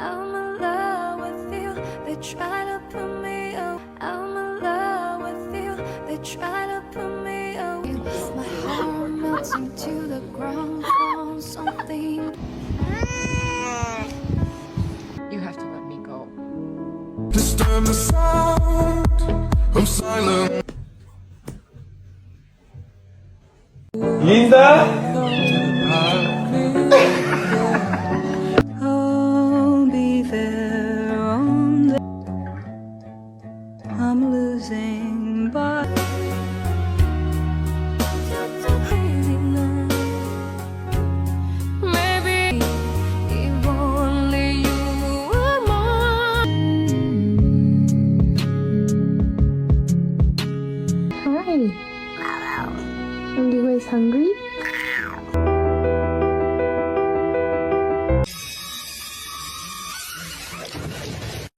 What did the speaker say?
I'm in love with you. They try to put me up. I'm in love with you. They try to put me up. My heart melting to the ground. Found something. You have to let me go. Disturb the sound of silence. Linda!